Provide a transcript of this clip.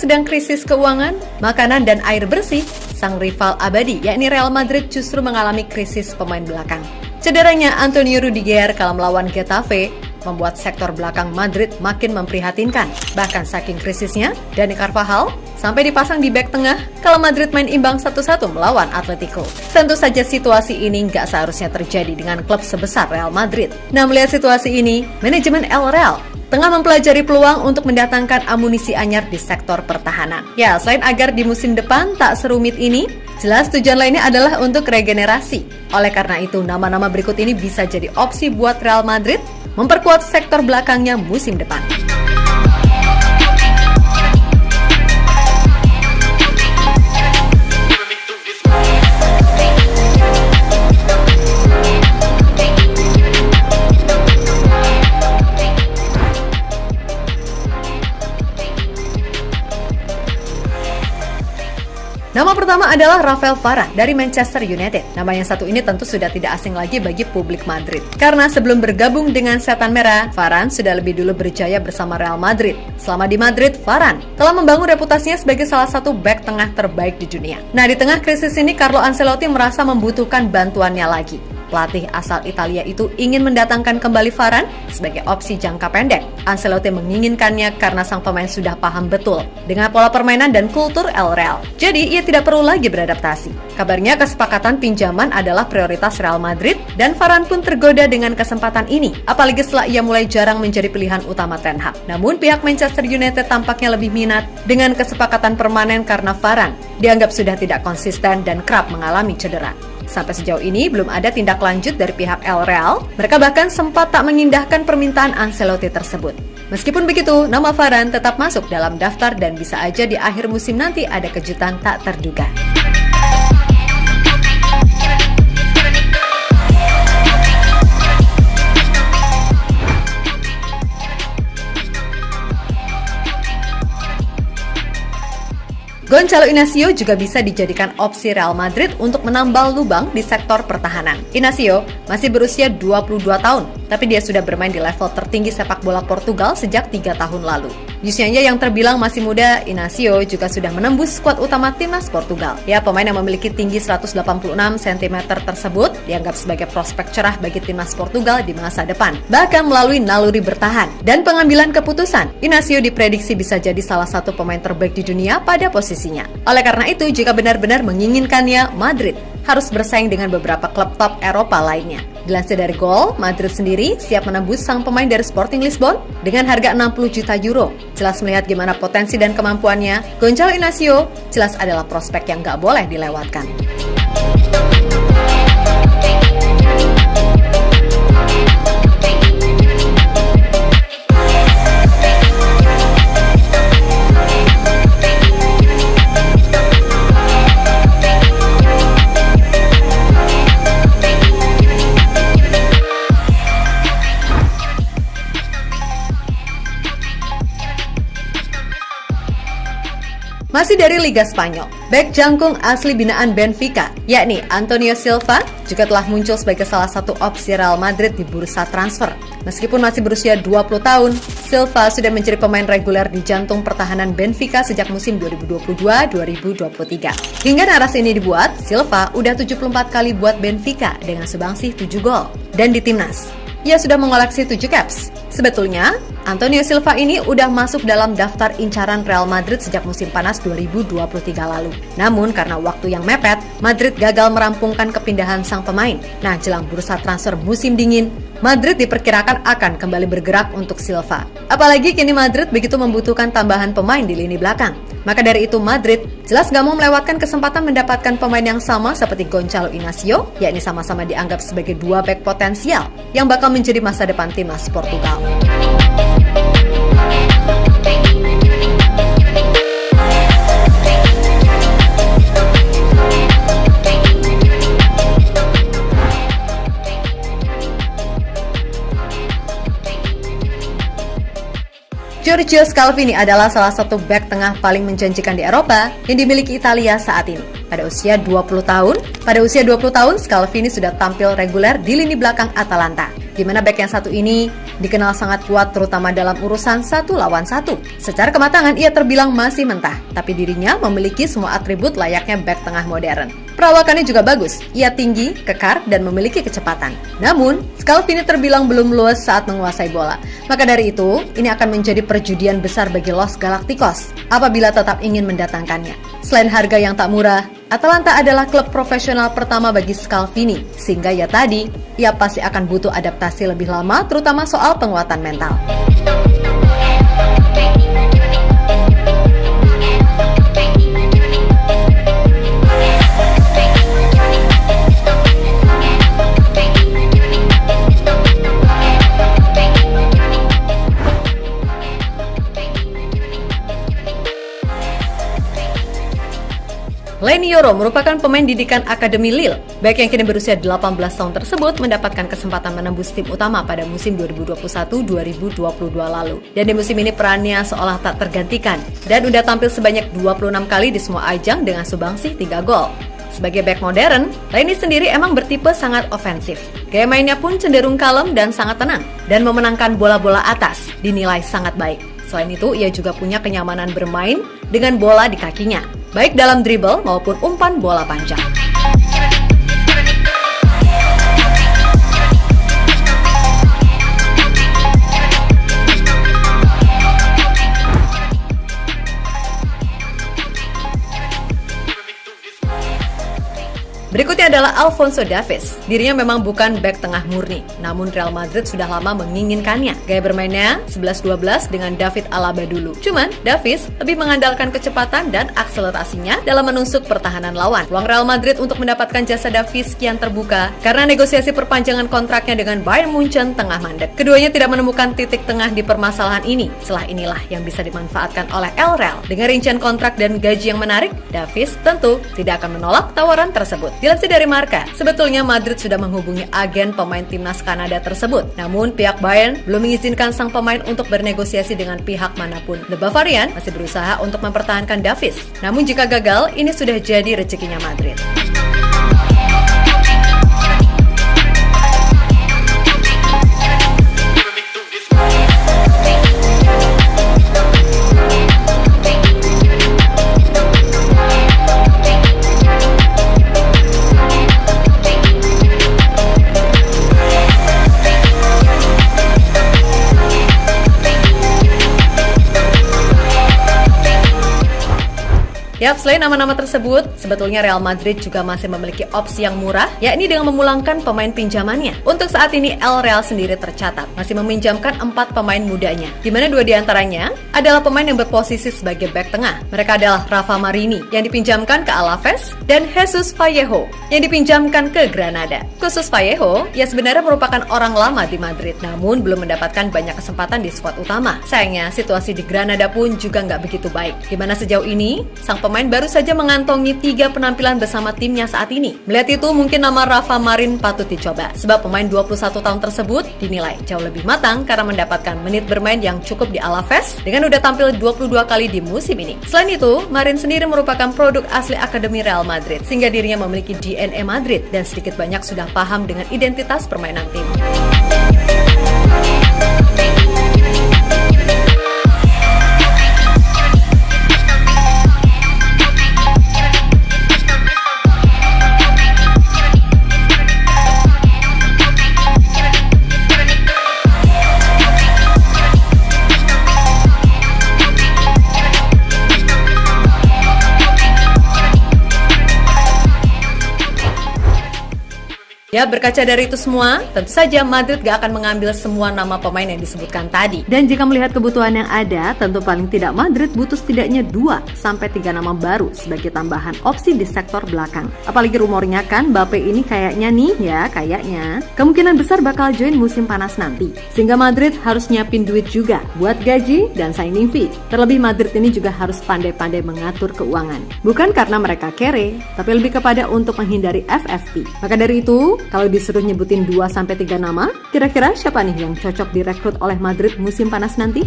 sedang krisis keuangan, makanan dan air bersih, sang rival abadi yakni Real Madrid justru mengalami krisis pemain belakang. Cederanya Antonio Rudiger kala melawan Getafe membuat sektor belakang Madrid makin memprihatinkan. Bahkan saking krisisnya, Dani Carvajal sampai dipasang di bek tengah kala Madrid main imbang 1-1 melawan Atletico. Tentu saja situasi ini nggak seharusnya terjadi dengan klub sebesar Real Madrid. Nah, melihat situasi ini, manajemen El Real tengah mempelajari peluang untuk mendatangkan amunisi anyar di sektor pertahanan. Ya, selain agar di musim depan tak serumit ini, jelas tujuan lainnya adalah untuk regenerasi. Oleh karena itu, nama-nama berikut ini bisa jadi opsi buat Real Madrid memperkuat sektor belakangnya musim depan. Nama pertama adalah Rafael Varane dari Manchester United. Nama yang satu ini tentu sudah tidak asing lagi bagi publik Madrid. Karena sebelum bergabung dengan Setan Merah, Varane sudah lebih dulu berjaya bersama Real Madrid. Selama di Madrid, Varane telah membangun reputasinya sebagai salah satu bek tengah terbaik di dunia. Nah, di tengah krisis ini, Carlo Ancelotti merasa membutuhkan bantuannya lagi. Pelatih asal Italia itu ingin mendatangkan kembali Varane sebagai opsi jangka pendek. Ancelotti menginginkannya karena sang pemain sudah paham betul dengan pola permainan dan kultur El Real. Jadi, ia tidak perlu lagi beradaptasi. Kabarnya kesepakatan pinjaman adalah prioritas Real Madrid dan Varane pun tergoda dengan kesempatan ini. Apalagi setelah ia mulai jarang menjadi pilihan utama Ten Hag. Namun, pihak Manchester United tampaknya lebih minat dengan kesepakatan permanen karena Varane dianggap sudah tidak konsisten dan kerap mengalami cedera. Sampai sejauh ini belum ada tindak lanjut dari pihak El Real. Mereka bahkan sempat tak mengindahkan permintaan Ancelotti tersebut. Meskipun begitu, nama Varane tetap masuk dalam daftar dan bisa aja di akhir musim nanti ada kejutan tak terduga. Gonçalo Inacio juga bisa dijadikan opsi Real Madrid untuk menambal lubang di sektor pertahanan. Inacio masih berusia 22 tahun, tapi dia sudah bermain di level tertinggi sepak bola Portugal sejak 3 tahun lalu. Di usianya yang terbilang masih muda, Inacio juga sudah menembus skuad utama timnas Portugal. Ya, pemain yang memiliki tinggi 186 cm tersebut dianggap sebagai prospek cerah bagi timnas Portugal di masa depan. Bahkan melalui naluri bertahan dan pengambilan keputusan, Inacio diprediksi bisa jadi salah satu pemain terbaik di dunia pada posisinya. Oleh karena itu, jika benar-benar menginginkannya, Madrid harus bersaing dengan beberapa klub top Eropa lainnya. Dilansir dari Goal, Madrid sendiri siap menembus sang pemain dari Sporting Lisbon dengan harga 60 juta euro. Jelas melihat gimana potensi dan kemampuannya, Gonçalo Inacio jelas adalah prospek yang gak boleh dilewatkan. Masih dari Liga Spanyol, bek jangkung asli binaan Benfica, yakni Antonio Silva, juga telah muncul sebagai salah satu opsi Real Madrid di bursa transfer. Meskipun masih berusia 20 tahun, Silva sudah menjadi pemain reguler di jantung pertahanan Benfica sejak musim 2022-2023. Hingga narasi ini dibuat, Silva udah 74 kali buat Benfica dengan subangsih 7 gol. Dan di timnas, ia sudah mengoleksi 7 caps. Sebetulnya, Antonio Silva ini udah masuk dalam daftar incaran Real Madrid sejak musim panas 2023 lalu. Namun karena waktu yang mepet, Madrid gagal merampungkan kepindahan sang pemain. Nah, jelang bursa transfer musim dingin, Madrid diperkirakan akan kembali bergerak untuk Silva. Apalagi kini Madrid begitu membutuhkan tambahan pemain di lini belakang. Maka dari itu Madrid jelas gak mau melewatkan kesempatan mendapatkan pemain yang sama seperti Gonçalo Inacio, yakni sama-sama dianggap sebagai dua bek potensial yang bakal menjadi masa depan timnas Portugal. Giorgio Scalvini adalah salah satu bek tengah paling menjanjikan di Eropa yang dimiliki Italia saat ini. Pada usia 20 tahun, Scalvini sudah tampil reguler di lini belakang Atalanta. di mana bek yang satu ini dikenal sangat kuat terutama dalam urusan 1 lawan 1. Secara kematangan ia terbilang masih mentah, tapi dirinya memiliki semua atribut layaknya bek tengah modern. Perawakannya juga bagus, ia tinggi, kekar, dan memiliki kecepatan. Namun, Scalvini terbilang belum luas saat menguasai bola. Maka dari itu, ini akan menjadi perjudian besar bagi Los Galacticos apabila tetap ingin mendatangkannya. Selain harga yang tak murah, Atalanta adalah klub profesional pertama bagi Scalvini, sehingga ia pasti akan butuh adaptasi lebih lama, terutama soal penguatan mental. Leny Yoro merupakan pemain didikan Akademi Lille. Bek yang kini berusia 18 tahun tersebut mendapatkan kesempatan menembus tim utama pada musim 2021-2022 lalu. Dan di musim ini perannya seolah tak tergantikan dan udah tampil sebanyak 26 kali di semua ajang dengan sumbangsi 3 gol. Sebagai bek modern, Leny sendiri emang bertipe sangat ofensif. Gaya mainnya pun cenderung kalem dan sangat tenang, dan memenangkan bola-bola atas dinilai sangat baik. Selain itu, ia juga punya kenyamanan bermain dengan bola di kakinya, baik dalam dribble maupun umpan bola panjang. Berikutnya adalah Alphonso Davies. Dirinya memang bukan bek tengah murni, namun Real Madrid sudah lama menginginkannya. Gaya bermainnya 11-12 dengan David Alaba dulu. Cuman, Davies lebih mengandalkan kecepatan dan akselerasinya dalam menusuk pertahanan lawan. Ruang Real Madrid untuk mendapatkan jasa Davies kian terbuka karena negosiasi perpanjangan kontraknya dengan Bayern Munchen tengah mandek. Keduanya tidak menemukan titik tengah di permasalahan ini. Celah inilah yang bisa dimanfaatkan oleh El Real. Dengan rincian kontrak dan gaji yang menarik, Davies tentu tidak akan menolak tawaran tersebut. Dilansir dari Marca, sebetulnya Madrid sudah menghubungi agen pemain timnas Kanada tersebut. Namun pihak Bayern belum mengizinkan sang pemain untuk bernegosiasi dengan pihak manapun. The Bavarian masih berusaha untuk mempertahankan Davies. Namun jika gagal, ini sudah jadi rezekinya Madrid. Yap, selain nama-nama tersebut, sebetulnya Real Madrid juga masih memiliki opsi yang murah, yakni dengan memulangkan pemain pinjamannya. Untuk saat ini, El Real sendiri tercatat masih meminjamkan 4 pemain mudanya, di mana 2 diantaranya adalah pemain yang berposisi sebagai bek tengah. Mereka adalah Rafa Marini yang dipinjamkan ke Alaves dan Jesus Vallejo yang dipinjamkan ke Granada. Khusus Vallejo, ia sebenarnya merupakan orang lama di Madrid, namun belum mendapatkan banyak kesempatan di skuad utama. Sayangnya, situasi di Granada pun juga nggak begitu baik, di mana sejauh ini sang pemain baru saja mengantongi 3 penampilan bersama timnya saat ini. Melihat itu, mungkin nama Rafa Marin patut dicoba, sebab pemain 21 tahun tersebut dinilai jauh lebih matang karena mendapatkan menit bermain yang cukup di Alaves dengan udah tampil 22 kali di musim ini. Selain itu, Marin sendiri merupakan produk asli Akademi Real Madrid, sehingga dirinya memiliki DNA Madrid dan sedikit banyak sudah paham dengan identitas permainan tim. Ya, berkaca dari itu semua, tentu saja Madrid gak akan mengambil semua nama pemain yang disebutkan tadi. Dan jika melihat kebutuhan yang ada, tentu paling tidak Madrid butuh setidaknya 2-3 nama baru sebagai tambahan opsi di sektor belakang. Apalagi rumornya kan Mbappe ini kayaknya kemungkinan besar bakal join musim panas nanti. Sehingga Madrid harus nyiapin duit juga buat gaji dan signing fee. Terlebih Madrid ini juga harus pandai-pandai mengatur keuangan. Bukan karena mereka kere, tapi lebih kepada untuk menghindari FFP. Maka dari itu, kalau disuruh nyebutin 2-3 nama, kira-kira siapa nih yang cocok direkrut oleh Madrid musim panas nanti?